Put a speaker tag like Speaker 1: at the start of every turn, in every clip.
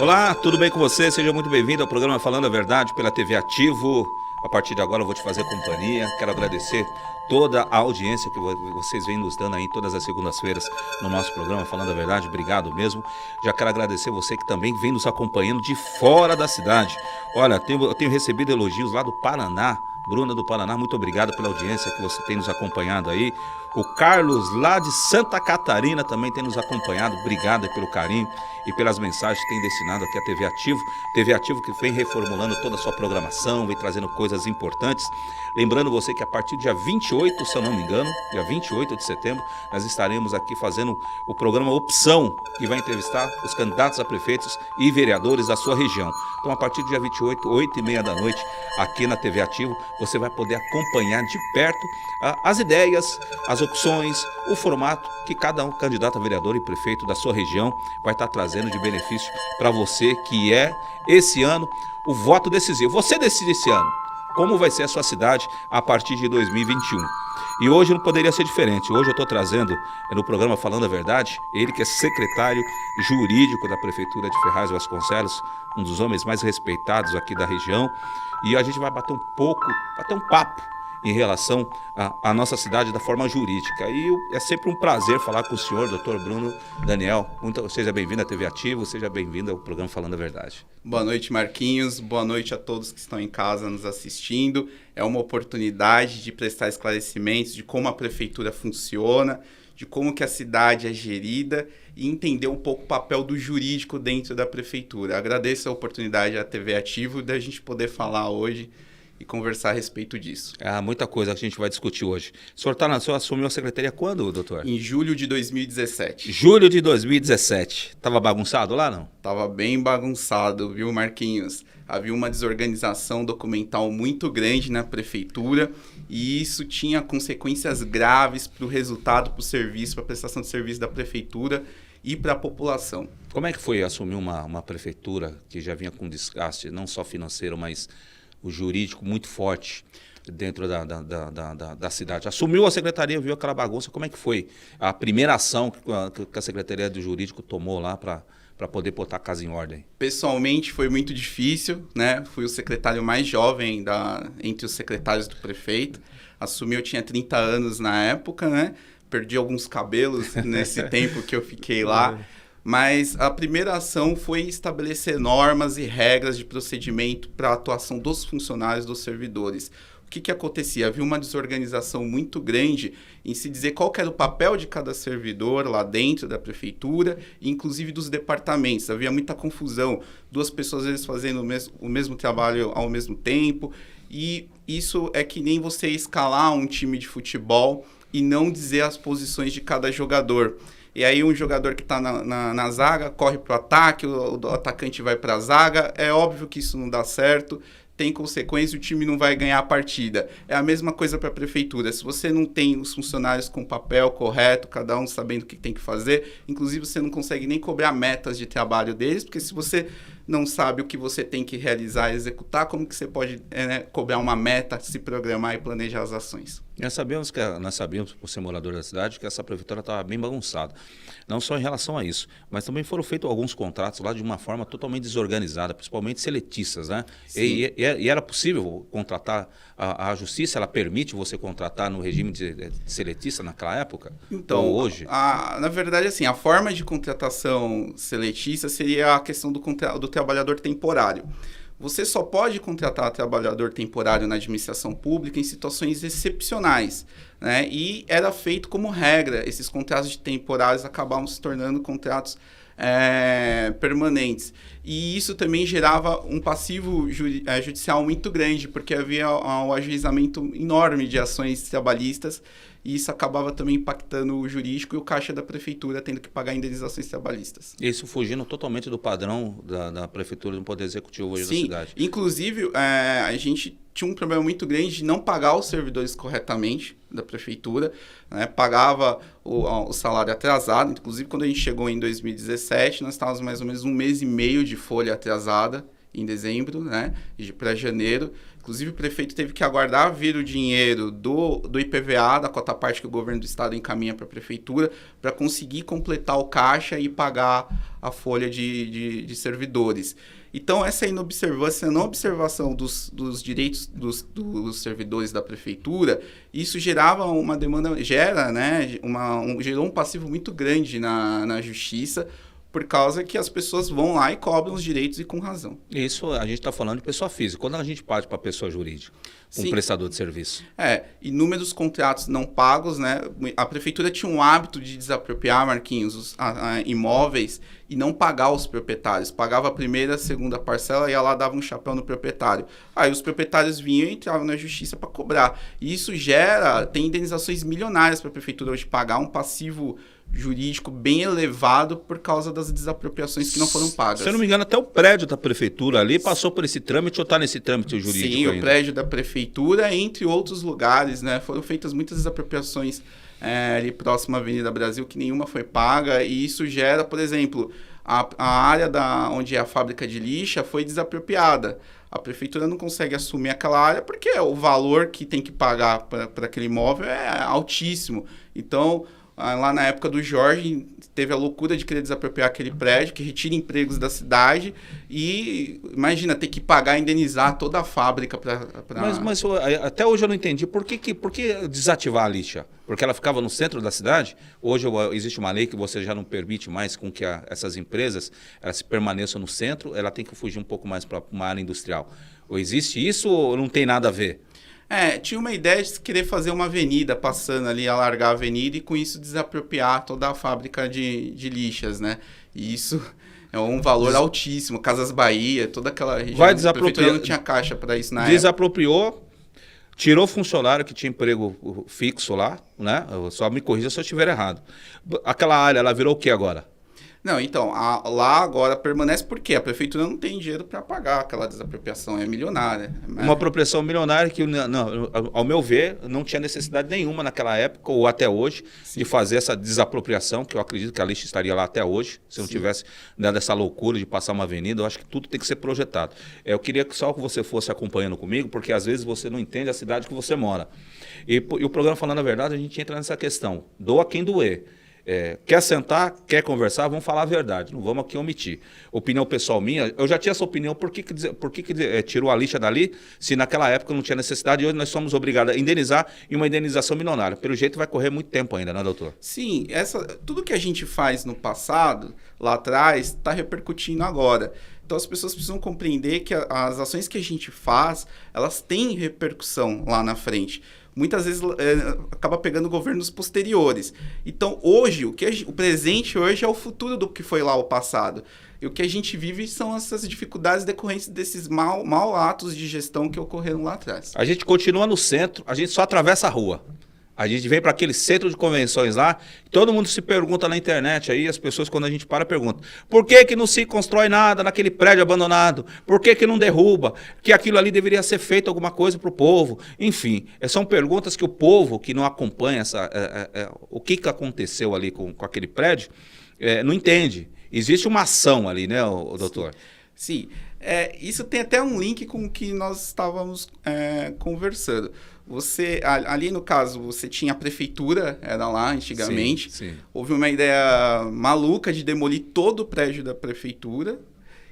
Speaker 1: Olá, tudo bem com você? Seja muito bem-vindo ao programa Falando a Verdade pela TV Ativo. A partir de agora eu vou te fazer companhia. Quero agradecer toda a audiência que vocês vêm nos dando aí todas as segundas-feiras no nosso programa Falando a Verdade. Obrigado mesmo. Já quero agradecer você que também vem nos acompanhando de fora da cidade. Olha, eu tenho recebido elogios lá do Paraná. Bruna do Paraná, muito obrigado pela audiência que você tem nos acompanhado aí. O Carlos lá de Santa Catarina também tem nos acompanhado. Obrigado pelo carinho e pelas mensagens que tem destinado aqui a TV Ativo. TV Ativo que vem reformulando toda a sua programação, vem trazendo coisas importantes. Lembrando você que a partir do dia 28, se eu não me engano, dia 28 de setembro, nós estaremos aqui fazendo o programa Opção, que vai entrevistar os candidatos a prefeitos e vereadores da sua região. Então, a partir do dia 28, 8h30 da noite, aqui na TV Ativo, você vai poder acompanhar de perto as ideias, as opções, o formato que cada um candidato a vereador e prefeito da sua região vai estar trazendo de benefício para você, que é, esse ano, o voto decisivo. Você decide esse ano como vai ser a sua cidade a partir de 2021. E hoje não poderia ser diferente. Hoje eu estou trazendo no programa Falando a Verdade, ele que é secretário jurídico da Prefeitura de Ferraz de Vasconcelos, um dos homens mais respeitados aqui da região, e a gente vai bater um papo em relação à nossa cidade da forma jurídica. E é sempre um prazer falar com o senhor, doutor Bruno Daniel. Seja bem-vindo à TV Ativo, seja bem-vindo ao programa Falando a Verdade.
Speaker 2: Boa noite, Marquinhos. Boa noite a todos que estão em casa nos assistindo. É uma oportunidade de prestar esclarecimentos de como a prefeitura funciona, de como que a cidade é gerida e entender um pouco o papel do jurídico dentro da prefeitura. Agradeço a oportunidade à TV Ativo da gente poder falar hoje e conversar a respeito disso.
Speaker 1: Muita coisa que a gente vai discutir hoje. O senhor assumiu a secretaria quando, doutor?
Speaker 2: Em julho de 2017.
Speaker 1: Julho de 2017. Estava bagunçado lá, não?
Speaker 2: Estava bem bagunçado, viu, Marquinhos? Havia uma desorganização documental muito grande na prefeitura e isso tinha consequências graves para o resultado, para o serviço, para a prestação de serviço da prefeitura e para a população.
Speaker 1: Como é que foi assumir uma prefeitura que já vinha com desgaste, não só financeiro, mas o jurídico muito forte dentro da cidade? Assumiu a secretaria, viu aquela bagunça, como é que foi a primeira ação que a Secretaria do Jurídico tomou lá para poder botar a casa em ordem?
Speaker 2: Pessoalmente foi muito difícil, né? Fui o secretário mais jovem entre os secretários do prefeito. Assumi, eu tinha 30 anos na época, né? Perdi alguns cabelos nesse tempo que eu fiquei lá. Mas a primeira ação foi estabelecer normas e regras de procedimento para a atuação dos funcionários, dos servidores. O que acontecia? Havia uma desorganização muito grande em se dizer qual que era o papel de cada servidor lá dentro da prefeitura, inclusive dos departamentos. Havia muita confusão, duas pessoas às vezes fazendo o mesmo trabalho ao mesmo tempo, e isso é que nem você escalar um time de futebol e não dizer as posições de cada jogador. E aí um jogador que está na zaga corre para o ataque, o atacante vai para a zaga. É óbvio que isso não dá certo, tem consequência, o time não vai ganhar a partida. É a mesma coisa para a prefeitura. Se você não tem os funcionários com o papel correto, cada um sabendo o que tem que fazer, inclusive você não consegue nem cobrar metas de trabalho deles, porque se você não sabe o que você tem que realizar e executar, como que você pode cobrar uma meta, se programar e planejar as ações?
Speaker 1: Nós sabíamos, por ser morador da cidade, que essa prefeitura estava bem bagunçada. Não só em relação a isso, mas também foram feitos alguns contratos lá de uma forma totalmente desorganizada, principalmente seletistas, né? E era possível contratar, a justiça, ela permite você contratar no regime de seletista naquela época?
Speaker 2: Então,
Speaker 1: ou hoje?
Speaker 2: Na verdade, assim, a forma de contratação seletista seria a questão do trabalhador temporário. Você só pode contratar trabalhador temporário na administração pública em situações excepcionais, né? E era feito como regra. Esses contratos de temporários acabavam se tornando contratos permanentes. E isso também gerava um passivo judicial muito grande, porque havia um ajuizamento enorme de ações trabalhistas, e isso acabava também impactando o jurídico e o caixa da prefeitura tendo que pagar indenizações trabalhistas.
Speaker 1: Isso fugindo totalmente do padrão da prefeitura, do Poder Executivo hoje da cidade.
Speaker 2: Inclusive, a gente tinha um problema muito grande de não pagar os servidores corretamente da prefeitura, né? Pagava o salário atrasado. Inclusive, quando a gente chegou em 2017, nós estávamos mais ou menos 1 mês e meio de folha atrasada, em dezembro, né, para janeiro. Inclusive, o prefeito teve que aguardar vir o dinheiro do IPVA, da cota parte que o governo do estado encaminha para a prefeitura, para conseguir completar o caixa e pagar a folha de servidores. Então, essa inobservância, não observação dos direitos dos servidores da prefeitura, isso gerava uma demanda, gerou um passivo muito grande na justiça, por causa que as pessoas vão lá e cobram os direitos e com razão.
Speaker 1: Isso a gente está falando de pessoa física. Quando a gente parte para pessoa jurídica, um prestador de serviço.
Speaker 2: Inúmeros contratos não pagos, né? A prefeitura tinha um hábito de desapropriar, Marquinhos, os imóveis e não pagar os proprietários. Pagava a primeira, a segunda parcela e ia lá dava um chapéu no proprietário. Aí os proprietários vinham e entravam na justiça para cobrar. E isso tem indenizações milionárias para a prefeitura hoje pagar, um passivo jurídico bem elevado por causa das desapropriações que não foram pagas.
Speaker 1: Se eu não me engano, até o prédio da prefeitura ali passou por esse trâmite ou está nesse trâmite jurídico?
Speaker 2: Sim,
Speaker 1: ainda?
Speaker 2: O prédio da prefeitura, entre outros lugares, né? Foram feitas muitas desapropriações ali próximo à Avenida Brasil, que nenhuma foi paga, e isso gera, por exemplo, a área onde é a fábrica de lixa foi desapropriada. A prefeitura não consegue assumir aquela área porque o valor que tem que pagar para aquele imóvel é altíssimo. Então, lá na época do Jorge, teve a loucura de querer desapropriar aquele prédio, que retira empregos da cidade e, imagina, ter que pagar, indenizar toda a fábrica para...
Speaker 1: Mas até hoje eu não entendi. Por que desativar a lixa? Porque ela ficava no centro da cidade? Hoje existe uma lei que você já não permite mais com que essas empresas elas permaneçam no centro, ela tem que fugir um pouco mais para uma área industrial. Ou existe isso ou não tem nada a ver?
Speaker 2: Tinha uma ideia de querer fazer uma avenida, passando ali, alargar a avenida e com isso desapropriar toda a fábrica de lixas, né? E isso é um valor altíssimo. Casas Bahia, toda aquela região.
Speaker 1: A prefeitura
Speaker 2: não tinha caixa para isso na época.
Speaker 1: Desapropriou, tirou funcionário que tinha emprego fixo lá, né? Só me corrija se eu estiver errado. Aquela área, ela virou o que agora?
Speaker 2: Não, então, lá agora permanece porque a prefeitura não tem dinheiro para pagar aquela desapropriação, é milionária.
Speaker 1: Uma apropriação milionária que, ao meu ver, não tinha necessidade nenhuma naquela época ou até hoje de fazer essa desapropriação, que eu acredito que a lixa estaria lá até hoje, se não tivesse dado essa loucura de passar uma avenida. Eu acho que tudo tem que ser projetado. Eu queria que só que você fosse acompanhando comigo, porque às vezes você não entende a cidade que você mora. E o programa Falando a Verdade, a gente entra nessa questão, doa quem doer. Quer sentar, quer conversar, vamos falar a verdade, não vamos aqui omitir. Opinião pessoal minha, eu já tinha essa opinião, por que tirou a lixa dali, se naquela época não tinha necessidade e hoje nós somos obrigados a indenizar e uma indenização milionária. Pelo jeito vai correr muito tempo ainda, né, doutor?
Speaker 2: Sim, tudo que a gente faz no passado, lá atrás, está repercutindo agora. Então as pessoas precisam compreender que as ações que a gente faz, elas têm repercussão lá na frente. Muitas vezes acaba pegando governos posteriores. Então, hoje, o presente hoje é o futuro do que foi lá o passado. E o que a gente vive são essas dificuldades decorrentes desses mal atos de gestão que ocorreram lá atrás.
Speaker 1: A gente continua no centro, a gente só atravessa a rua. A gente vem para aquele centro de convenções lá, todo mundo se pergunta na internet, aí as pessoas quando a gente perguntam, por que não se constrói nada naquele prédio abandonado? Por que não derruba? Que aquilo ali deveria ser feito alguma coisa para o povo? Enfim, são perguntas que o povo que não acompanha o que aconteceu ali com aquele prédio, não entende. Existe uma ação ali, né, doutor?
Speaker 2: Sim. Isso tem até um link com o que nós estávamos conversando. Ali no caso, você tinha a prefeitura, era lá antigamente.
Speaker 1: Sim.
Speaker 2: Houve uma ideia maluca de demolir todo o prédio da prefeitura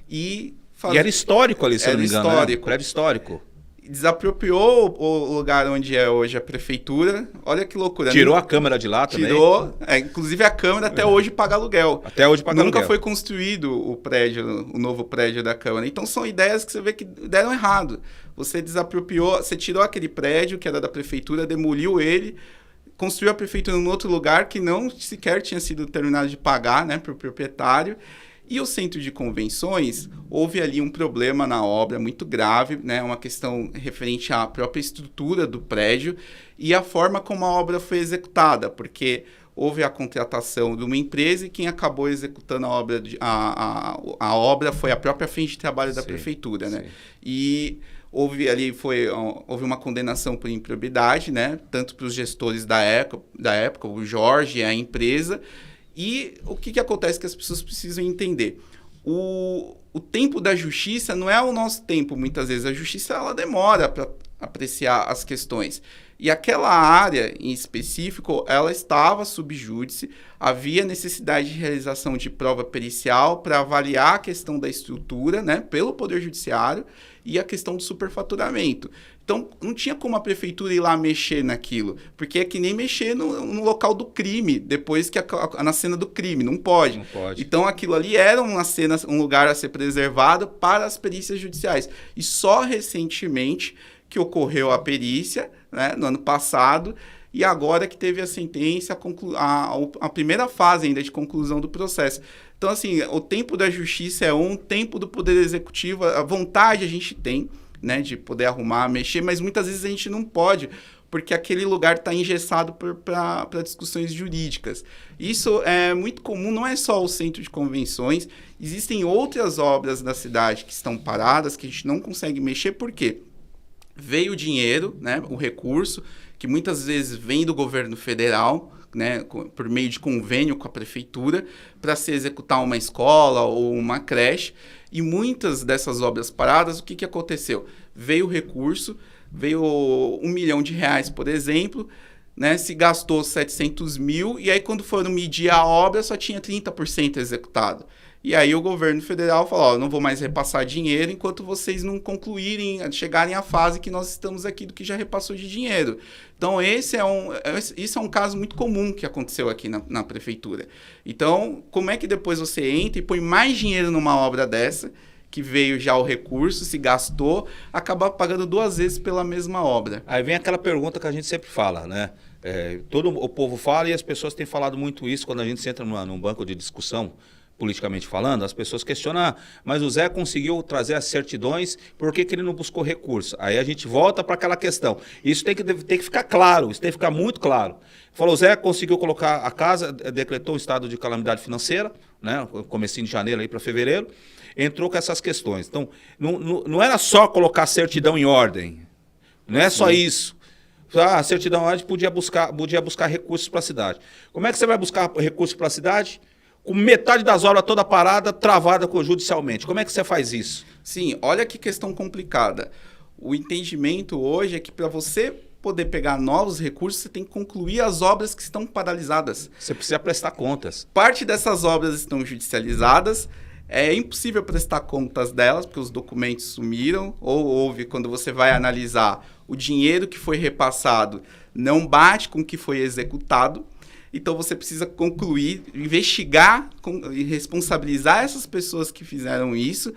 Speaker 2: e
Speaker 1: era histórico ali, se eu não me engano.
Speaker 2: Histórico.
Speaker 1: Né? Prédio histórico.
Speaker 2: Desapropriou o lugar onde é hoje a prefeitura. Olha que loucura.
Speaker 1: Tirou a Câmara de lá também.
Speaker 2: Tirou. Inclusive a Câmara até hoje paga aluguel.
Speaker 1: Até hoje paga aluguel.
Speaker 2: Nunca foi construído o novo prédio da Câmara. Então são ideias que você vê que deram errado. Você desapropriou, você tirou aquele prédio que era da prefeitura, demoliu ele, construiu a prefeitura em outro lugar que não sequer tinha sido terminado de pagar, né, para o proprietário. E o centro de convenções, houve ali um problema na obra muito grave, né? Uma questão referente à própria estrutura do prédio e a forma como a obra foi executada, porque houve a contratação de uma empresa e quem acabou executando a obra, a obra foi a própria frente de trabalho da prefeitura, né? E houve uma condenação por improbidade, né? Tanto para os gestores da época, o Jorge e a empresa. E o que acontece que as pessoas precisam entender? o tempo da justiça não é o nosso tempo, muitas vezes. A justiça, ela demora para apreciar as questões. E aquela área em específico, ela estava sob júdice, havia necessidade de realização de prova pericial para avaliar a questão da estrutura, né, pelo Poder Judiciário, e a questão do superfaturamento. Então, não tinha como a prefeitura ir lá mexer naquilo, porque é que nem mexer no local do crime, depois que na cena do crime, não pode.
Speaker 1: Não pode.
Speaker 2: Então, aquilo ali era um lugar a ser preservado para as perícias judiciais. E só recentemente que ocorreu a perícia, né, no ano passado, e agora que teve a sentença, a primeira fase ainda de conclusão do processo. Então, assim, o tempo da justiça é o tempo do Poder Executivo, a vontade a gente tem, né, de poder arrumar, mexer, mas muitas vezes a gente não pode, porque aquele lugar está engessado para discussões jurídicas. Isso é muito comum, não é só o centro de convenções, existem outras obras da cidade que estão paradas, que a gente não consegue mexer, por quê? Veio o dinheiro, né, o recurso, que muitas vezes vem do governo federal, né, por meio de convênio com a prefeitura, para se executar uma escola ou uma creche. E muitas dessas obras paradas, o que aconteceu? Veio o recurso, veio R$1 milhão, por exemplo, né, se gastou 700 mil, e aí quando foram medir a obra, só tinha 30% executado. E aí o governo federal falou, não vou mais repassar dinheiro enquanto vocês não concluírem, chegarem à fase que nós estamos aqui do que já repassou de dinheiro. Então, isso é um caso muito comum que aconteceu aqui na prefeitura. Então, como é que depois você entra e põe mais dinheiro numa obra dessa, que veio já o recurso, se gastou, acaba pagando 2 vezes pela mesma obra?
Speaker 1: Aí vem aquela pergunta que a gente sempre fala, né? Todo o povo fala e as pessoas têm falado muito isso quando a gente entra num banco de discussão, politicamente falando, as pessoas questionam, mas o Zé conseguiu trazer as certidões, por que ele não buscou recurso? Aí a gente volta para aquela questão. Isso tem que ficar claro, isso tem que ficar muito claro. Falou, o Zé conseguiu colocar a casa, decretou um estado de calamidade financeira, né, comecinho de janeiro aí para fevereiro, entrou com essas questões. Então, não era só colocar a certidão em ordem, não é só isso. A certidão em ordem podia buscar recursos para a cidade. Como é que você vai buscar recursos para a cidade? Com metade das obras toda parada, travada judicialmente. Como é que você faz isso?
Speaker 2: Sim, olha que questão complicada. O entendimento hoje é que para você poder pegar novos recursos, você tem que concluir as obras que estão paralisadas.
Speaker 1: Você precisa prestar contas.
Speaker 2: Parte dessas obras estão judicializadas, é impossível prestar contas delas, porque os documentos sumiram, ou houve, quando você vai analisar, o dinheiro que foi repassado não bate com o que foi executado. Então, você precisa concluir, investigar e responsabilizar essas pessoas que fizeram isso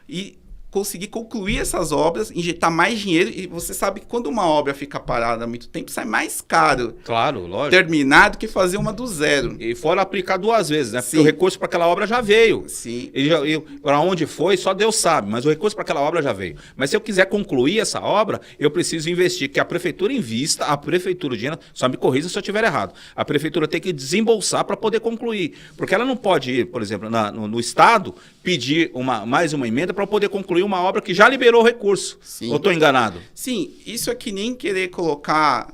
Speaker 2: e conseguir concluir essas obras, injetar mais dinheiro. E você sabe que quando uma obra fica parada há muito tempo, sai mais caro.
Speaker 1: Claro, lógico.
Speaker 2: Terminar do que fazer uma do zero.
Speaker 1: E fora aplicar 2 vezes, né? Porque
Speaker 2: Sim.
Speaker 1: o recurso para aquela obra já veio.
Speaker 2: Sim.
Speaker 1: Para onde foi, só Deus sabe, mas o recurso para aquela obra já veio. Mas se eu quiser concluir essa obra, eu preciso investir, que a prefeitura invista, a prefeitura, só me corrija se eu estiver errado, a prefeitura tem que desembolsar para poder concluir. Porque ela não pode ir, por exemplo, no Estado, pedir mais uma emenda para poder concluir uma obra que já liberou o recurso.
Speaker 2: Sim.
Speaker 1: Ou estou enganado?
Speaker 2: Sim, isso é que nem querer colocar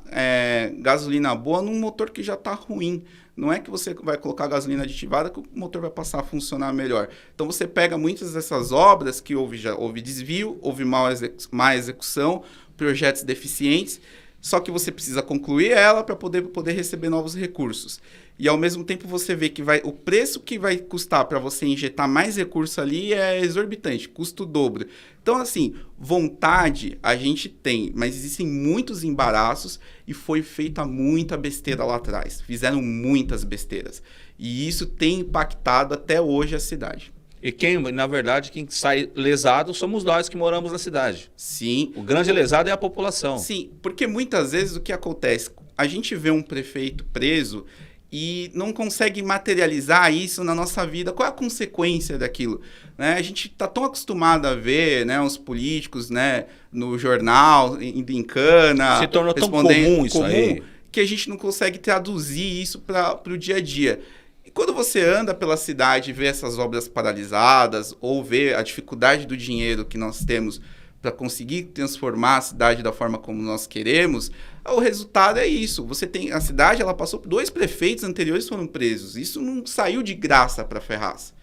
Speaker 2: gasolina boa num motor que já está ruim. Não é que você vai colocar gasolina aditivada que o motor vai passar a funcionar melhor. Então, você pega muitas dessas obras que houve desvio, houve má execução, projetos deficientes, só que você precisa concluir ela para poder receber novos recursos. E, ao mesmo tempo, você vê que o preço que vai custar para você injetar mais recurso ali é exorbitante, custa o dobro. Então, assim, vontade a gente tem, mas existem muitos embaraços e foi feita muita besteira lá atrás. Fizeram muitas besteiras. E isso tem impactado até hoje a cidade.
Speaker 1: E na verdade, quem sai lesado somos nós que moramos na cidade.
Speaker 2: Sim.
Speaker 1: O grande lesado é a população.
Speaker 2: Sim, porque muitas vezes o que acontece? A gente vê um prefeito preso e não consegue materializar isso na nossa vida. Qual é a consequência daquilo? Né? A gente está tão acostumado a ver, né, os políticos, né, no jornal, indo em cana...
Speaker 1: Se tornou tão comum isso aí.
Speaker 2: Que a gente não consegue traduzir isso para o dia a dia. E quando você anda pela cidade e vê essas obras paralisadas, ou vê a dificuldade do dinheiro que nós temos para conseguir transformar a cidade da forma como nós queremos, o resultado é isso. A cidade, ela passou por 2 prefeitos anteriores que foram presos. Isso não saiu de graça para Ferraz.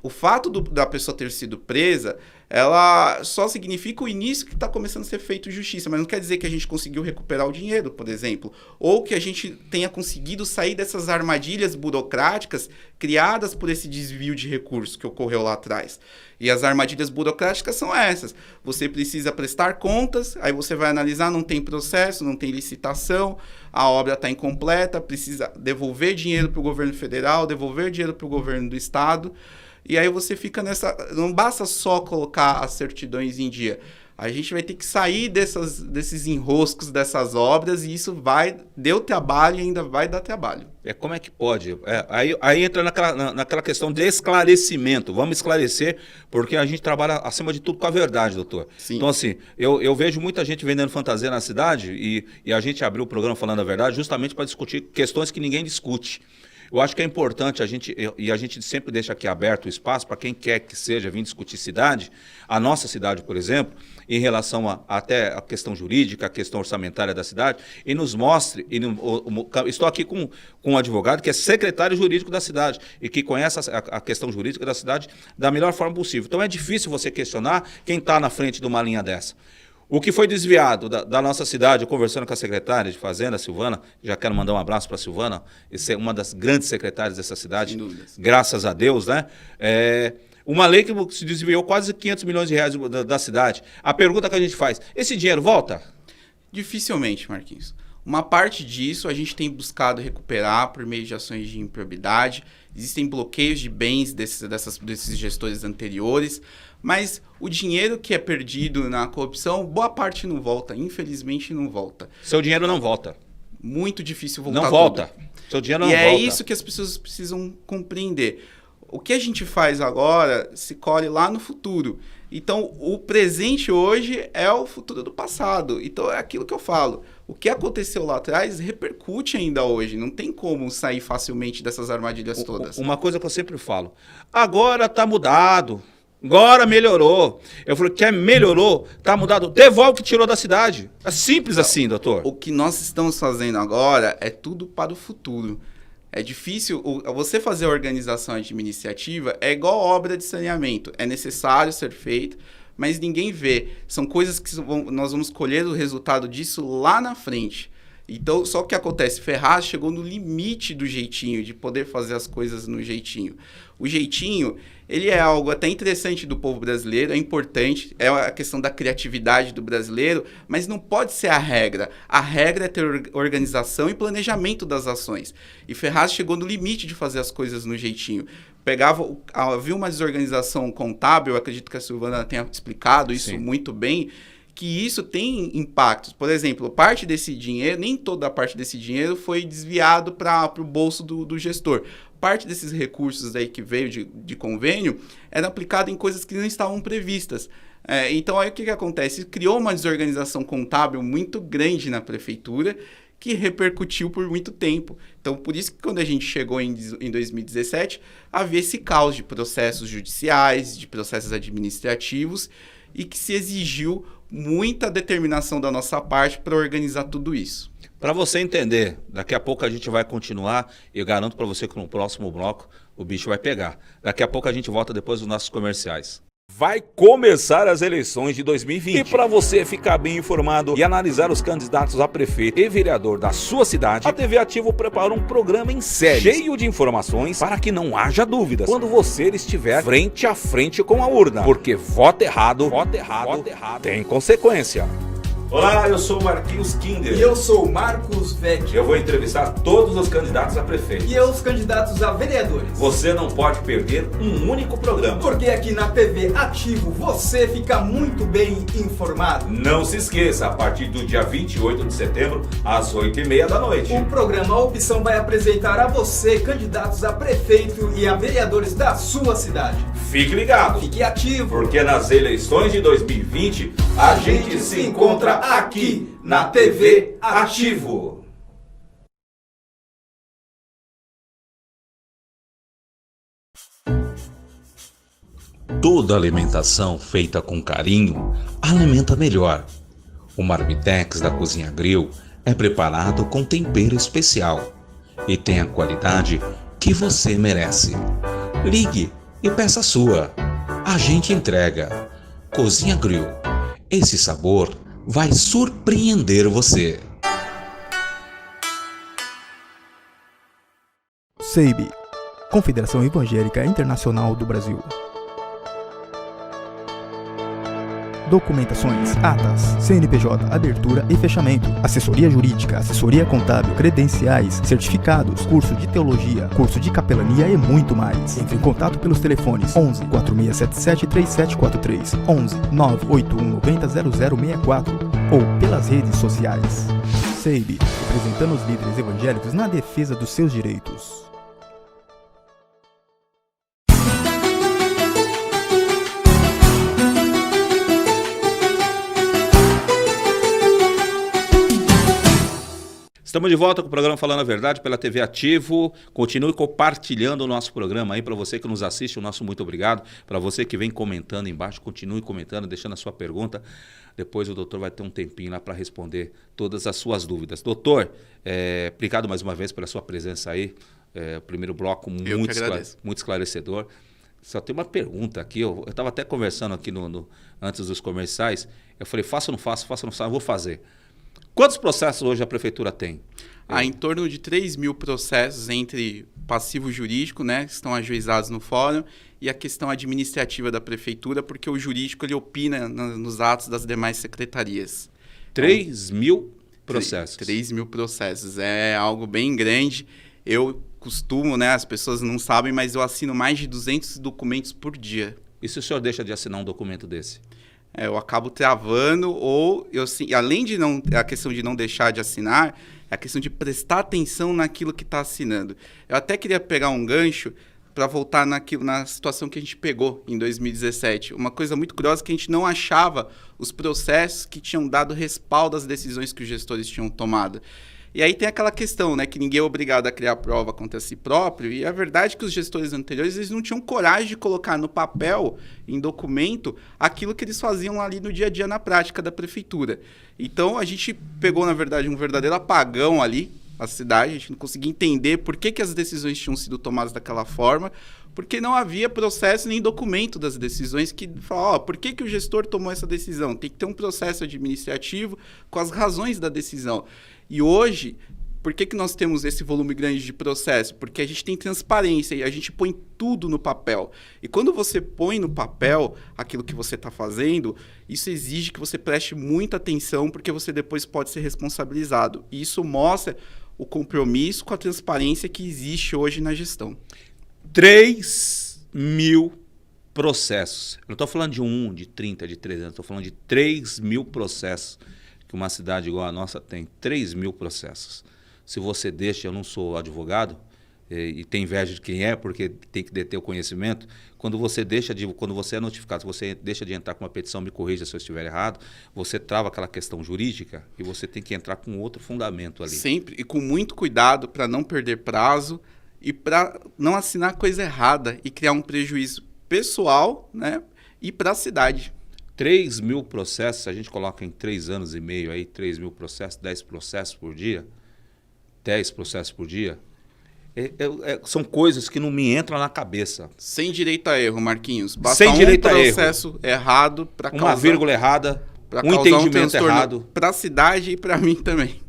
Speaker 2: O fato da pessoa ter sido presa, ela só significa o início que está começando a ser feito justiça, mas não quer dizer que a gente conseguiu recuperar o dinheiro, por exemplo, ou que a gente tenha conseguido sair dessas armadilhas burocráticas criadas por esse desvio de recursos que ocorreu lá atrás. E as armadilhas burocráticas são essas. Você precisa prestar contas, aí você vai analisar, não tem processo, não tem licitação, a obra está incompleta, precisa devolver dinheiro para o governo federal, devolver dinheiro para o governo do estado, e aí você fica nessa... Não basta só colocar as certidões em dia. A gente vai ter que sair desses enroscos dessas obras, e isso deu trabalho e ainda vai dar trabalho.
Speaker 1: Como é que pode? Aí entra naquela questão de esclarecimento. Vamos esclarecer, porque a gente trabalha, acima de tudo, com a verdade, doutor.
Speaker 2: Sim.
Speaker 1: Então, assim, eu vejo muita gente vendendo fantasia na cidade, e a gente abriu o programa Falando a Verdade justamente para discutir questões que ninguém discute. Eu acho que é importante a gente sempre deixa aqui aberto o espaço para quem quer que seja vir discutir cidade, a nossa cidade, por exemplo, em relação até a questão jurídica, a questão orçamentária da cidade, e nos mostre, estou aqui com um advogado que é secretário jurídico da cidade e que conhece a questão jurídica da cidade da melhor forma possível. Então é difícil você questionar quem está na frente de uma linha dessa. O que foi desviado da nossa cidade, conversando com a secretária de Fazenda, Silvana, já quero mandar um abraço para a Silvana, essa é uma das grandes secretárias dessa cidade, graças a Deus, né? Uma lei que se desviou quase 500 milhões de reais da cidade. A pergunta que a gente faz, esse dinheiro volta?
Speaker 2: Dificilmente, Marquinhos. Uma parte disso a gente tem buscado recuperar por meio de ações de improbidade. Existem bloqueios de bens desses gestores anteriores, mas o dinheiro que é perdido na corrupção, boa parte não volta, infelizmente não volta.
Speaker 1: Seu dinheiro não volta.
Speaker 2: Muito difícil voltar.
Speaker 1: Não volta. Seu dinheiro não volta.
Speaker 2: E é isso que as pessoas precisam compreender. O que a gente faz agora se colhe lá no futuro. Então, o presente hoje é o futuro do passado. Então, é aquilo que eu falo. O que aconteceu lá atrás repercute ainda hoje. Não tem como sair facilmente dessas armadilhas todas.
Speaker 1: Uma coisa que eu sempre falo. Agora está mudado. Agora melhorou. Eu falei, melhorou, está mudado. Devolve o que tirou da cidade. É simples assim, doutor.
Speaker 2: O que nós estamos fazendo agora é tudo para o futuro. É difícil, você fazer a organização administrativa é igual obra de saneamento, é necessário ser feito, mas ninguém vê. São coisas que nós vamos colher o resultado disso lá na frente. Então, só o que acontece, Ferraz chegou no limite do jeitinho, de poder fazer as coisas no jeitinho. O jeitinho, ele é algo até interessante do povo brasileiro, é importante, é a questão da criatividade do brasileiro, mas não pode ser a regra. A regra é ter organização e planejamento das ações. E Ferraz chegou no limite de fazer as coisas no jeitinho. Havia uma desorganização contábil, eu acredito que a Silvana tenha explicado isso Sim. muito bem, que isso tem impactos. Por exemplo, parte desse dinheiro, nem toda a parte desse dinheiro foi desviado para o bolso do gestor. Parte desses recursos aí que veio de convênio era aplicado em coisas que não estavam previstas. Então, aí o que acontece? Criou uma desorganização contábil muito grande na prefeitura que repercutiu por muito tempo. Então, por isso que quando a gente chegou em 2017, havia esse caos de processos judiciais, de processos administrativos, e que se exigiu muita determinação da nossa parte para organizar tudo isso.
Speaker 1: Para você entender, daqui a pouco a gente vai continuar, e eu garanto para você que no próximo bloco o bicho vai pegar. Daqui a pouco a gente volta depois dos nossos comerciais. Vai começar as eleições de 2020. E para você ficar bem informado e analisar os candidatos a prefeito e vereador da sua cidade, a TV Ativo preparou um programa em série, cheio de informações para que não haja dúvidas quando você estiver frente a frente com a urna. Porque voto errado tem consequência. Olá, eu sou o Marquinhos Kinder.
Speaker 3: E eu sou o Marcos Vecchi.
Speaker 1: Eu vou entrevistar todos os candidatos a prefeito.
Speaker 3: E eu os candidatos a vereadores.
Speaker 1: Você não pode perder um único programa.
Speaker 3: Porque aqui na TV Ativo você fica muito bem informado.
Speaker 1: Não se esqueça, a partir do dia 28 de setembro, às 8h30 da noite.
Speaker 3: O programa Opção vai apresentar a você candidatos a prefeito e a vereadores da sua cidade.
Speaker 1: Fique ligado.
Speaker 3: Fique ativo.
Speaker 1: Porque nas eleições de 2020, a gente se encontra aqui na TV Ativo. Toda alimentação feita com carinho alimenta melhor. O Marmitex da Cozinha Grill é preparado com tempero especial e tem a qualidade que você merece. Ligue
Speaker 4: e peça a sua. A gente entrega. Cozinha Grill. Esse sabor vai surpreender você.
Speaker 5: CEIB, Confederação Evangélica Internacional do Brasil. Documentações, atas, CNPJ, abertura e fechamento, assessoria jurídica, assessoria contábil, credenciais, certificados, curso de teologia, curso de capelania e muito mais. Entre em contato pelos telefones 11 4677 3743, 11 981 90 0064 ou pelas redes sociais. CEIB, representando os líderes evangélicos na defesa dos seus direitos.
Speaker 1: Estamos de volta com o programa Falando a Verdade pela TV Ativo. Continue compartilhando o nosso programa aí. Para você que nos assiste, o nosso muito obrigado. Para você que vem comentando embaixo, continue comentando, deixando a sua pergunta. Depois o doutor vai ter um tempinho lá para responder todas as suas dúvidas. Doutor, obrigado mais uma vez pela sua presença aí. O primeiro bloco muito esclarecedor. Só tem uma pergunta aqui. Eu estava até conversando aqui antes dos comerciais. Eu falei, faço ou não faço? Faço ou não faço? Eu vou fazer. Quantos processos hoje a prefeitura tem?
Speaker 2: Em torno de 3.000 processos entre passivo jurídico, né, que estão ajuizados no fórum, e a questão administrativa da prefeitura, porque o jurídico ele opina nos atos das demais secretarias.
Speaker 1: 3.000 processos?
Speaker 2: 3.000 processos. É algo bem grande. Eu costumo, né, as pessoas não sabem, mas eu assino mais de 200 documentos por dia.
Speaker 1: E se o senhor deixa de assinar um documento desse?
Speaker 2: Eu acabo travando, ou além de a questão de não deixar de assinar, é a questão de prestar atenção naquilo que está assinando. Eu até queria pegar um gancho para voltar na situação que a gente pegou em 2017. Uma coisa muito curiosa é que a gente não achava os processos que tinham dado respaldo às decisões que os gestores tinham tomado. E aí tem aquela questão, né, que ninguém é obrigado a criar prova contra si próprio, e a verdade é que os gestores anteriores eles não tinham coragem de colocar no papel, em documento, aquilo que eles faziam ali no dia a dia na prática da prefeitura. Então a gente pegou, na verdade, um verdadeiro apagão ali, a cidade, a gente não conseguia entender por que as decisões tinham sido tomadas daquela forma, porque não havia processo nem documento das decisões que fala, por que o gestor tomou essa decisão? Tem que ter um processo administrativo com as razões da decisão. E hoje, por que nós temos esse volume grande de processo? Porque a gente tem transparência e a gente põe tudo no papel. E quando você põe no papel aquilo que você está fazendo, isso exige que você preste muita atenção, porque você depois pode ser responsabilizado. E isso mostra o compromisso com a transparência que existe hoje na gestão.
Speaker 1: 3.000 processos. Eu não estou falando de 1, de 30, de 300, estou falando de 3.000 processos. Que uma cidade igual a nossa tem 3.000 processos. Se você deixa, eu não sou advogado, e tem inveja de quem é, porque tem que deter o conhecimento, quando você é notificado, se você deixa de entrar com uma petição, me corrija se eu estiver errado, você trava aquela questão jurídica e você tem que entrar com outro fundamento ali.
Speaker 2: Sempre, e com muito cuidado para não perder prazo e para não assinar coisa errada e criar um prejuízo pessoal, né, e para a cidade.
Speaker 1: 3.000 processos, a gente coloca em 3 anos e meio aí, 3.000 processos, 10 processos por dia, 10 processos por dia, são coisas que não me entram na cabeça.
Speaker 2: Sem direito a erro, Marquinhos. Basta
Speaker 1: Sem direito a erro.
Speaker 2: Processo errado para causar...
Speaker 1: Uma vírgula errada, um entendimento errado.
Speaker 2: Para a cidade e para mim também.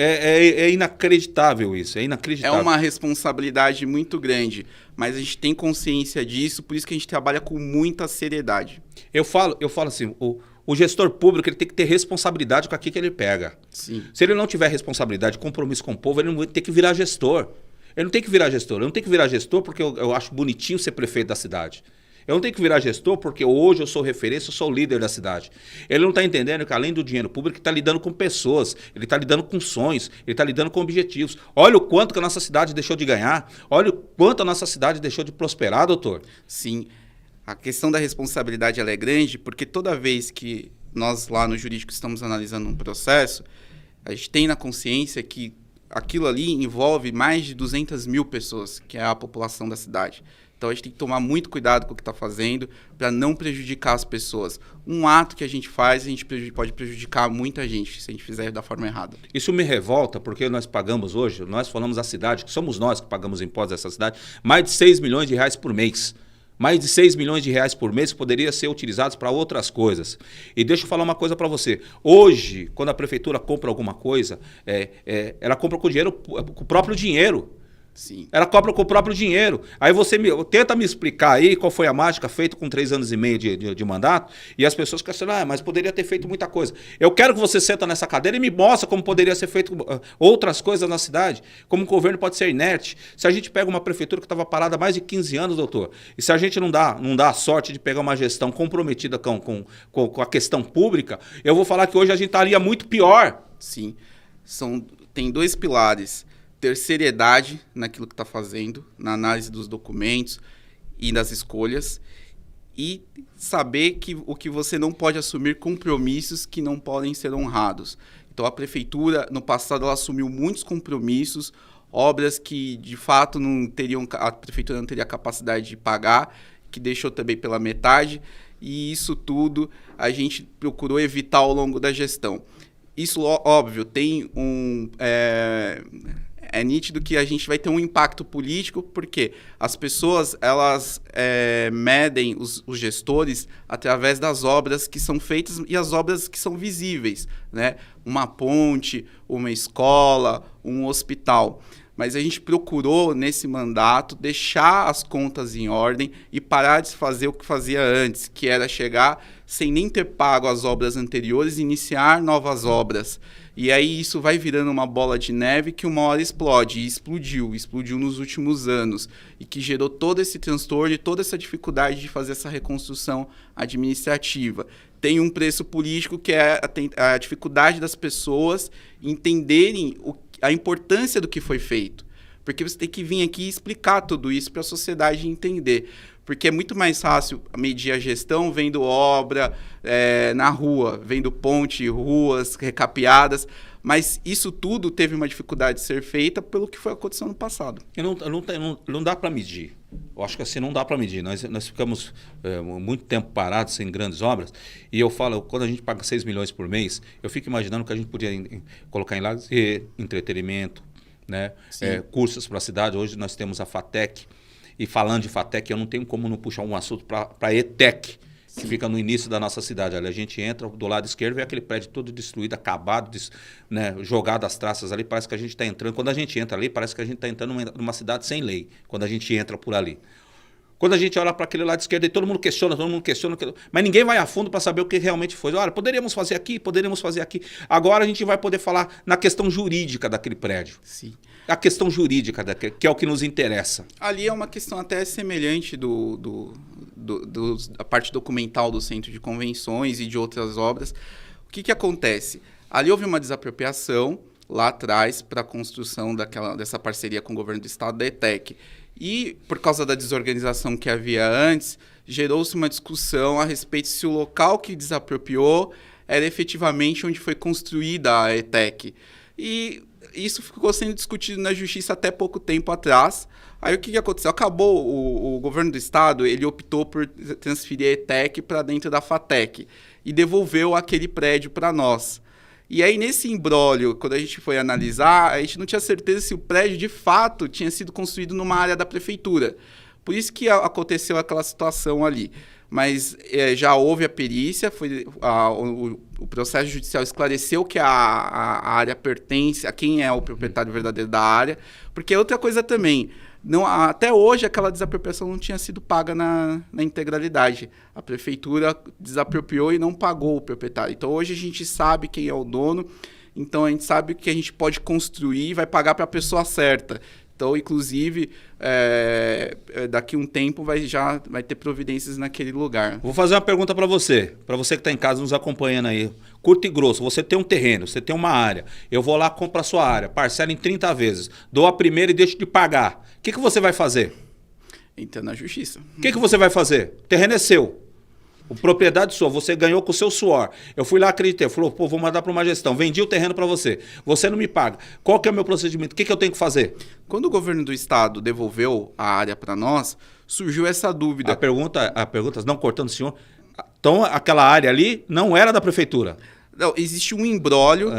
Speaker 1: É inacreditável isso, é inacreditável.
Speaker 2: É uma responsabilidade muito grande, mas a gente tem consciência disso, por isso que a gente trabalha com muita seriedade.
Speaker 1: Eu falo assim, o gestor público ele tem que ter responsabilidade com aquilo que ele pega.
Speaker 2: Sim.
Speaker 1: Se ele não tiver responsabilidade, compromisso com o povo, ele não tem que virar gestor. Ele não tem que virar gestor. Eu não tenho que virar gestor porque eu acho bonitinho ser prefeito da cidade. Eu não tenho que virar gestor porque hoje eu sou referência, eu sou o líder da cidade. Ele não está entendendo que além do dinheiro público, ele está lidando com pessoas, ele está lidando com sonhos, ele está lidando com objetivos. Olha o quanto que a nossa cidade deixou de ganhar, olha o quanto a nossa cidade deixou de prosperar, doutor.
Speaker 2: Sim, a questão da responsabilidade ela é grande porque toda vez que nós lá no jurídico estamos analisando um processo, a gente tem na consciência que aquilo ali envolve mais de 200.000 pessoas, que é a população da cidade. Então, a gente tem que tomar muito cuidado com o que está fazendo para não prejudicar as pessoas. Um ato que a gente faz, a gente pode prejudicar muita gente se a gente fizer da forma errada.
Speaker 1: Isso me revolta porque nós pagamos hoje, nós falamos a cidade, que somos nós que pagamos impostos dessa cidade, mais de 6 milhões de reais por mês. mais de 6 milhões de reais por mês que poderiam ser utilizados para outras coisas. E deixa eu falar uma coisa para você. Hoje, quando a prefeitura compra alguma coisa, ela compra com o próprio dinheiro.
Speaker 2: Sim.
Speaker 1: Ela compra com o próprio dinheiro. Aí você tenta me explicar aí qual foi a mágica feita com 3 anos e meio de mandato, e as pessoas questionam, mas poderia ter feito muita coisa. Eu quero que você senta nessa cadeira e me mostre como poderia ser feito outras coisas na cidade, como o governo pode ser inerte. Se a gente pega uma prefeitura que estava parada há mais de 15 anos, doutor, e se a gente não dá a sorte de pegar uma gestão comprometida com a questão pública, eu vou falar que hoje a gente estaria muito pior.
Speaker 2: Sim. Tem 2 pilares. Ter seriedade naquilo que está fazendo, na análise dos documentos e das escolhas, e saber que o que você não pode assumir compromissos que não podem ser honrados. Então, a prefeitura, no passado, ela assumiu muitos compromissos, obras que, de fato, a prefeitura não teria capacidade de pagar, que deixou também pela metade, e isso tudo a gente procurou evitar ao longo da gestão. Isso, óbvio, tem é nítido que a gente vai ter um impacto político, porque as pessoas, elas medem os gestores através das obras que são feitas e as obras que são visíveis, né? Uma ponte, uma escola, um hospital. Mas a gente procurou, nesse mandato, deixar as contas em ordem e parar de fazer o que fazia antes, que era chegar sem nem ter pago as obras anteriores e iniciar novas obras. E aí isso vai virando uma bola de neve que uma hora explode. E explodiu nos últimos anos. E que gerou todo esse transtorno e toda essa dificuldade de fazer essa reconstrução administrativa. Tem um preço político que é a dificuldade das pessoas entenderem a importância do que foi feito. Porque você tem que vir aqui e explicar tudo isso para a sociedade entender. Porque é muito mais fácil medir a gestão vendo obra na rua, vendo ponte, ruas recapeadas, mas isso tudo teve uma dificuldade de ser feita pelo que foi acontecendo no passado.
Speaker 1: E não dá para medir. Eu acho que assim não dá para medir. Nós ficamos muito tempo parados, sem grandes obras, e eu falo, quando a gente paga 6 milhões por mês, eu fico imaginando que a gente podia colocar em lazer, entretenimento, né? Cursos para a cidade. Hoje nós temos a FATEC, e falando de FATEC, eu não tenho como não puxar um assunto para a ETEC, que fica no início da nossa cidade. Ali a gente entra, do lado esquerdo, vê aquele prédio todo destruído, acabado, né, jogado as traças ali, parece que a gente está entrando. Quando a gente entra ali, parece que a gente está entrando numa cidade sem lei, quando a gente entra por ali. Quando a gente olha para aquele lado esquerdo, e todo mundo questiona, mas ninguém vai a fundo para saber o que realmente foi. Olha, poderíamos fazer aqui, poderíamos fazer aqui. Agora a gente vai poder falar na questão jurídica daquele prédio.
Speaker 2: Sim.
Speaker 1: A questão jurídica, que é o que nos interessa.
Speaker 2: Ali é uma questão até semelhante da parte documental do Centro de Convenções e de outras obras. O que acontece? Ali houve uma desapropriação lá atrás para a construção dessa parceria com o governo do estado da ETEC. E, por causa da desorganização que havia antes, gerou-se uma discussão a respeito se o local que desapropriou era efetivamente onde foi construída a ETEC. E isso ficou sendo discutido na justiça até pouco tempo atrás. Aí o que aconteceu? Acabou, o governo do estado, ele optou por transferir a ETEC para dentro da FATEC e devolveu aquele prédio para nós. E aí, nesse imbróglio, quando a gente foi analisar, a gente não tinha certeza se o prédio, de fato, tinha sido construído numa área da prefeitura. Por isso que aconteceu aquela situação ali. Mas já houve a perícia, o processo judicial esclareceu que a área pertence a quem é o proprietário verdadeiro da área. Porque outra coisa também, até hoje aquela desapropriação não tinha sido paga na integralidade. A prefeitura desapropriou e não pagou o proprietário. Então hoje a gente sabe quem é o dono, então a gente sabe que a gente pode construir e vai pagar para a pessoa certa. Então, inclusive, daqui a um tempo vai ter providências naquele lugar.
Speaker 1: Vou fazer uma pergunta para você que está em casa nos acompanhando aí. Curto e grosso, você tem um terreno, você tem uma área. Eu vou lá, compro a sua área, parcela em 30 vezes, dou a primeira e deixo de pagar. O que você vai fazer?
Speaker 2: Entra na justiça.
Speaker 1: O que você vai fazer? O terreno é seu. A propriedade sua, você ganhou com o seu suor. Eu fui lá, acreditei, falou, vou mandar para uma gestão, vendi o terreno para você. Você não me paga. Qual que é o meu procedimento? O que eu tenho que fazer?
Speaker 2: Quando o governo do estado devolveu a área para nós, surgiu essa dúvida.
Speaker 1: A pergunta, não cortando o senhor, então aquela área ali não era da prefeitura?
Speaker 2: Não, existe um imbróglio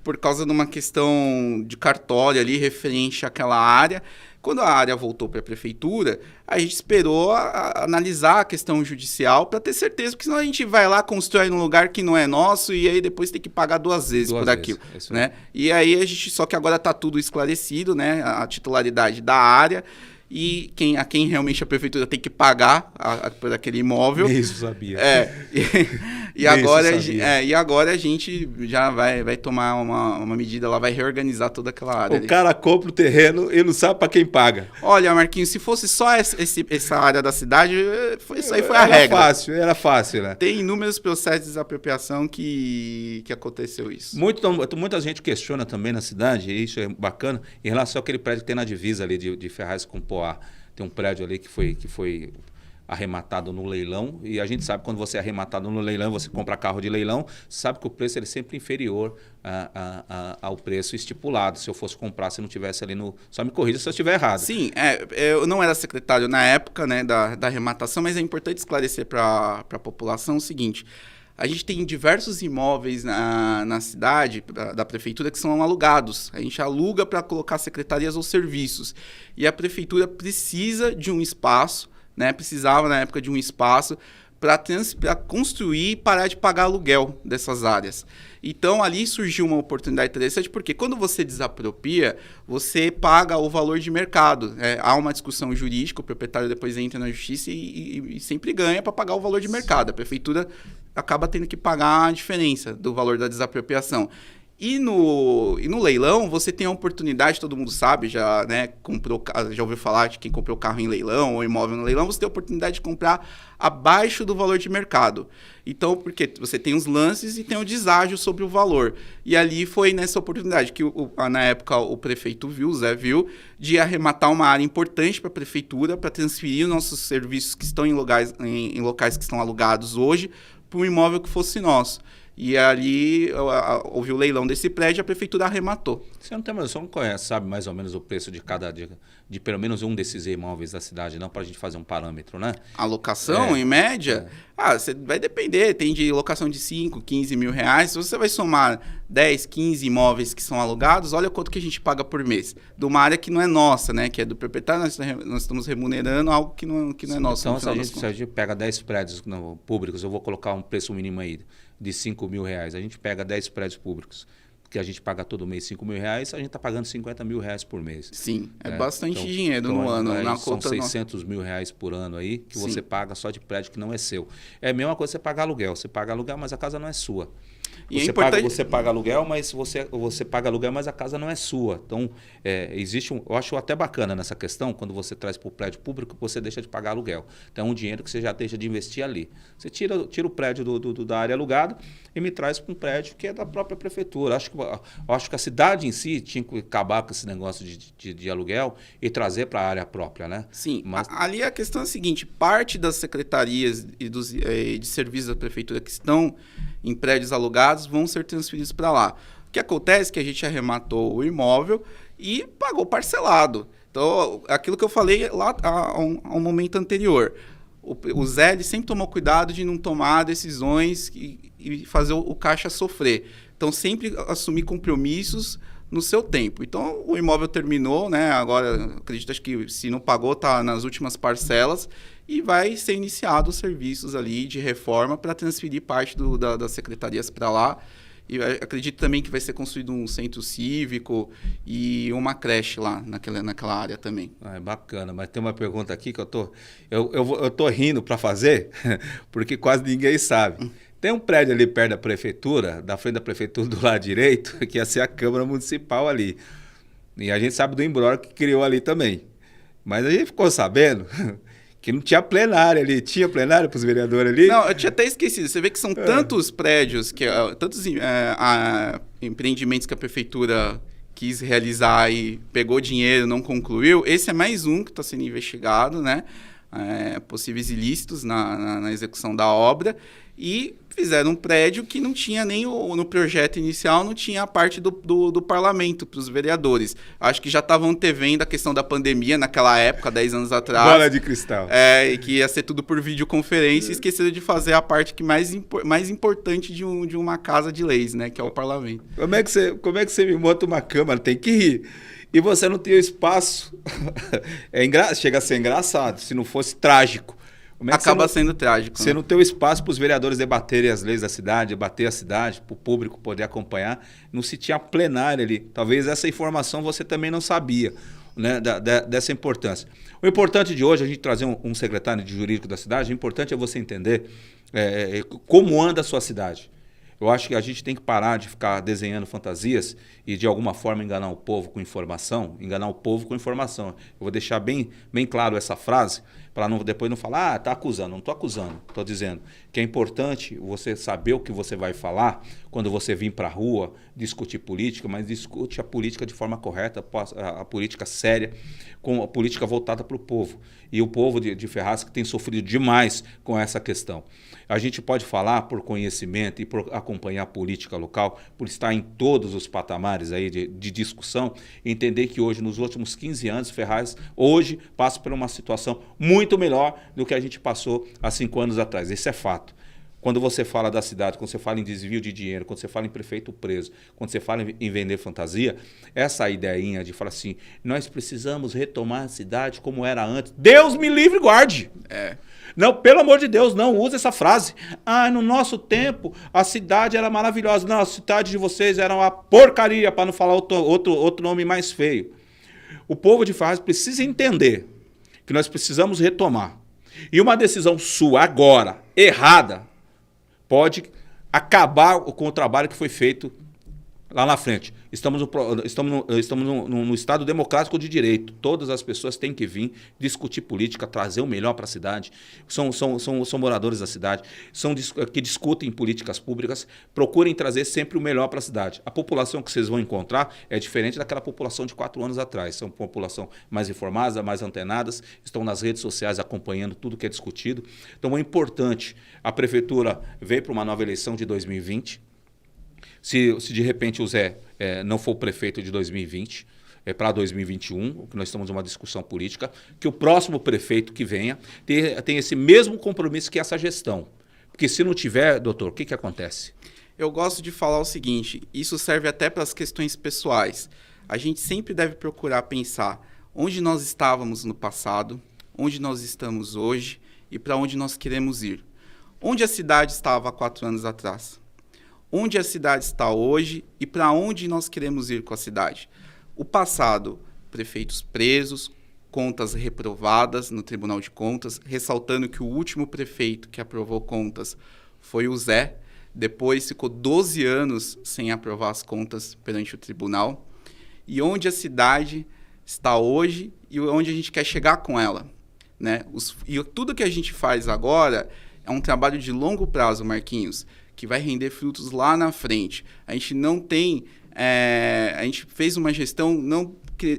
Speaker 2: por causa de uma questão de cartório ali referente àquela área. Quando a área voltou para a prefeitura, a gente esperou analisar a questão judicial para ter certeza, porque senão a gente vai lá, constrói num lugar que não é nosso e aí depois tem que pagar duas vezes por aquilo, né? E aí a gente, só que agora está tudo esclarecido, né? A titularidade da área e a quem realmente a prefeitura tem que pagar por aquele imóvel.
Speaker 1: Isso sabia.
Speaker 2: E agora a gente já vai tomar uma medida, ela vai reorganizar toda aquela área.
Speaker 1: O cara compra o terreno e não sabe para quem paga.
Speaker 2: Olha, Marquinhos, se fosse só essa área da cidade, isso aí foi a regra.
Speaker 1: Era fácil, né?
Speaker 2: Tem inúmeros processos de desapropriação que aconteceu isso.
Speaker 1: Muita gente questiona também na cidade, e isso é bacana, em relação àquele prédio que tem na divisa ali de Ferraz com Poá. Tem um prédio ali que foi arrematado no leilão, e a gente sabe que quando você é arrematado no leilão, você compra carro de leilão, sabe que o preço ele é sempre inferior ao preço estipulado. Se eu fosse comprar, se não tivesse ali no... Só me corrija se eu estiver errado.
Speaker 2: Sim, eu não era secretário na época, né, da arrematação, mas é importante esclarecer para a população o seguinte: a gente tem diversos imóveis na cidade, da prefeitura, que são alugados. A gente aluga para colocar secretarias ou serviços. E a prefeitura precisa de um espaço, né? Precisava, na época, de um espaço para construir e parar de pagar aluguel dessas áreas. Então, ali surgiu uma oportunidade interessante, porque quando você desapropria, você paga o valor de mercado. Há uma discussão jurídica, o proprietário depois entra na justiça e sempre ganha para pagar o valor de mercado. A prefeitura acaba tendo que pagar a diferença do valor da desapropriação. E no leilão, você tem a oportunidade, todo mundo sabe, já ouviu falar de quem comprou carro em leilão ou imóvel no leilão, você tem a oportunidade de comprar abaixo do valor de mercado. Então, porque você tem os lances e tem o deságio sobre o valor. E ali foi nessa oportunidade que, na época, o prefeito o Zé viu, de arrematar uma área importante para a prefeitura, para transferir os nossos serviços que estão em locais que estão alugados hoje, para um imóvel que fosse nosso. E ali houve o leilão desse prédio e a prefeitura arrematou.
Speaker 1: Você não conhece, sabe mais ou menos o preço de pelo menos um desses imóveis da cidade, não? Para a gente fazer um parâmetro, né?
Speaker 2: A locação, em média, vai depender. Tem de locação de 5, 15 mil reais. Se você vai somar 10, 15 imóveis que são alugados, olha quanto que a gente paga por mês. De uma área que não é nossa, né? Que é do proprietário, nós estamos remunerando algo que não é nosso.
Speaker 1: Então, se a gente pega 10 prédios públicos, eu vou colocar um preço mínimo aí de 5 mil reais. A gente pega 10 prédios públicos, que a gente paga todo mês 5 mil reais, a gente está pagando 50 mil reais por mês.
Speaker 2: Sim, é bastante dinheiro no ano.
Speaker 1: São 600 mil reais por ano aí, que você paga só de prédio que não é seu. É a mesma coisa você pagar aluguel. Você paga aluguel, mas a casa não é sua.
Speaker 2: E
Speaker 1: você paga aluguel, mas você paga aluguel, mas a casa não é sua. Então, existe eu acho até bacana nessa questão, quando você traz para o prédio público, você deixa de pagar aluguel. Então, é um dinheiro que você já deixa de investir ali. Você tira o prédio da área alugada e me traz para um prédio que é da própria prefeitura. Eu acho que a cidade em si tinha que acabar com esse negócio de aluguel e trazer para a área própria, né?
Speaker 2: Sim, ali a questão é a seguinte: parte das secretarias e de serviços da prefeitura que estão em prédios alugados vão ser transferidos para lá. O que acontece é que a gente arrematou o imóvel e pagou parcelado. Então, aquilo que eu falei lá a um momento anterior. O Zé ele sempre tomou cuidado de não tomar decisões e fazer o caixa sofrer. Então, sempre assumir compromissos no seu tempo. Então, o imóvel terminou, né? Agora, acho que se não pagou, está nas últimas parcelas e vai ser iniciado os serviços ali de reforma para transferir parte das secretarias para lá. E acredito também que vai ser construído um centro cívico e uma creche lá naquela área também.
Speaker 1: É bacana, mas tem uma pergunta aqui que eu tô rindo para fazer, porque quase ninguém sabe. Tem um prédio ali perto da prefeitura, da frente da prefeitura do lado direito, que ia ser a Câmara Municipal ali. E a gente sabe do imbróglio que criou ali também. Mas a gente ficou sabendo que não tinha plenária ali. Tinha plenária para os vereadores ali?
Speaker 2: Não, eu tinha até esquecido. Você vê que são tantos prédios, tantos empreendimentos que a prefeitura quis realizar e pegou dinheiro, não concluiu. Esse é mais um que está sendo investigado, né? possíveis ilícitos na execução da obra e fizeram um prédio que não tinha nem no projeto inicial, não tinha a parte do parlamento para os vereadores. Acho que já estavam antevendo a questão da pandemia naquela época, 10 anos atrás.
Speaker 1: Bola de cristal.
Speaker 2: E que ia ser tudo por videoconferência e esqueceram de fazer a parte que mais importante de uma casa de leis, né, que é o parlamento.
Speaker 1: Como é que você me monta uma Câmara? Tem que rir. E você não tem o espaço. Chega a ser engraçado, se não fosse trágico.
Speaker 2: Acaba sendo trágico.
Speaker 1: Você não tem o espaço para os vereadores debaterem as leis da cidade, debater a cidade, para o público poder acompanhar. Não se tinha plenário ali. Talvez essa informação você também não sabia, né, dessa importância. O importante de hoje, a gente trazer um secretário de jurídico da cidade, o importante é você entender como anda a sua cidade. Eu acho que a gente tem que parar de ficar desenhando fantasias e, de alguma forma, enganar o povo com informação. Eu vou deixar bem claro essa frase, para depois não falar, tá acusando. Não estou acusando, estou dizendo que é importante você saber o que você vai falar quando você vir para a rua discutir política, mas discute a política de forma correta, a política séria, com a política voltada para o povo. E o povo de Ferraz que tem sofrido demais com essa questão. A gente pode falar por conhecimento e por acompanhar a política local, por estar em todos os patamares aí de discussão, e entender que hoje, nos últimos 15 anos, Ferraz hoje passa por uma situação muito melhor do que a gente passou há 5 anos atrás. Esse é fato. Quando você fala da cidade, quando você fala em desvio de dinheiro, quando você fala em prefeito preso, quando você fala em vender fantasia, essa ideinha de falar assim, nós precisamos retomar a cidade como era antes. Deus me livre e guarde! Não, pelo amor de Deus, não use essa frase. No nosso tempo, a cidade era maravilhosa. Não, a cidade de vocês era uma porcaria, para não falar outro nome mais feio. O povo de Ferraz precisa entender que nós precisamos retomar. E uma decisão sua agora, errada, pode acabar com o trabalho que foi feito lá na frente. Estamos no Estado democrático de direito. Todas as pessoas têm que vir discutir política, trazer o melhor para a cidade. São moradores da cidade, que discutem políticas públicas, procurem trazer sempre o melhor para a cidade. A população que vocês vão encontrar é diferente daquela população de 4 anos atrás. São população mais informada, mais antenadas, estão nas redes sociais acompanhando tudo que é discutido. Então é importante. A prefeitura veio para uma nova eleição de 2020. Se de repente o Zé não for o prefeito de 2020, para 2021, que nós estamos numa discussão política, que o próximo prefeito que venha tenha esse mesmo compromisso que essa gestão. Porque se não tiver, doutor, o que acontece?
Speaker 2: Eu gosto de falar o seguinte, isso serve até para as questões pessoais. A gente sempre deve procurar pensar onde nós estávamos no passado, onde nós estamos hoje e para onde nós queremos ir. Onde a cidade estava há 4 anos atrás? Onde a cidade está hoje e para onde nós queremos ir com a cidade. O passado, prefeitos presos, contas reprovadas no Tribunal de Contas, ressaltando que o último prefeito que aprovou contas foi o Zé, depois ficou 12 anos sem aprovar as contas perante o tribunal. E onde a cidade está hoje e onde a gente quer chegar com ela, né? E tudo que a gente faz agora é um trabalho de longo prazo, Marquinhos, que vai render frutos lá na frente. A gente não tem... a gente fez uma gestão não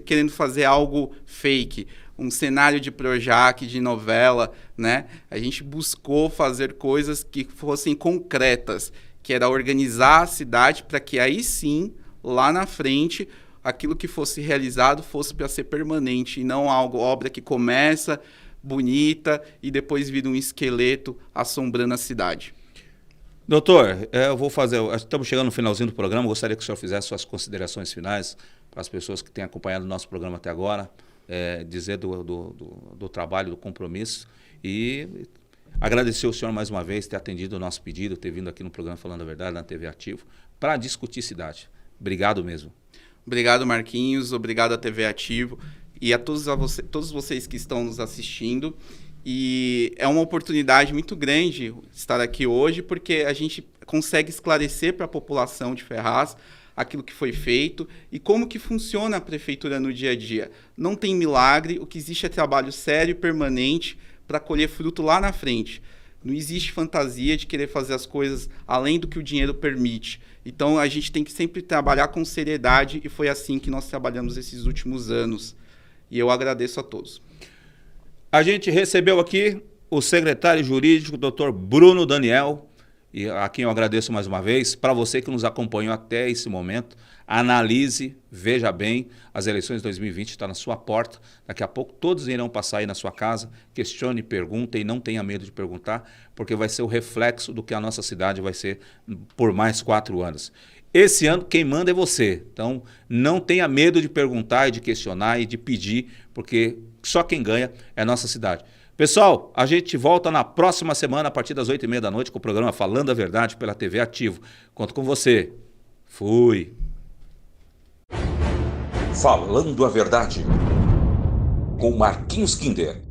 Speaker 2: querendo fazer algo fake, um cenário de Projac, de novela, né? A gente buscou fazer coisas que fossem concretas, que era organizar a cidade para que aí sim, lá na frente, aquilo que fosse realizado fosse para ser permanente e não obra que começa bonita e depois vira um esqueleto assombrando a cidade.
Speaker 1: Doutor, estamos chegando no finalzinho do programa, gostaria que o senhor fizesse suas considerações finais para as pessoas que têm acompanhado o nosso programa até agora, dizer do trabalho, do compromisso e agradecer o senhor mais uma vez ter atendido o nosso pedido, ter vindo aqui no programa Falando a Verdade, na TV Ativo, para discutir cidade. Obrigado mesmo.
Speaker 2: Obrigado, Marquinhos, obrigado à TV Ativo e a todos vocês que estão nos assistindo. E é uma oportunidade muito grande estar aqui hoje, porque a gente consegue esclarecer para a população de Ferraz aquilo que foi feito e como que funciona a prefeitura no dia a dia. Não tem milagre, o que existe é trabalho sério e permanente para colher fruto lá na frente. Não existe fantasia de querer fazer as coisas além do que o dinheiro permite. Então, a gente tem que sempre trabalhar com seriedade e foi assim que nós trabalhamos esses últimos anos. E eu agradeço a todos.
Speaker 1: A gente recebeu aqui o secretário jurídico, Dr. Bruno Daniel, e a quem eu agradeço mais uma vez. Para você que nos acompanhou até esse momento, analise, veja bem, as eleições de 2020 estão na sua porta. Daqui a pouco todos irão passar aí na sua casa. Questione, pergunte e não tenha medo de perguntar, porque vai ser o reflexo do que a nossa cidade vai ser por mais 4 anos. Esse ano quem manda é você, então não tenha medo de perguntar e de questionar e de pedir, porque só quem ganha é a nossa cidade. Pessoal, a gente volta na próxima semana a partir das 8h30 da noite com o programa Falando a Verdade pela TV Ativo. Conto com você. Fui.
Speaker 4: Falando a Verdade, com Marquinhos Kinder.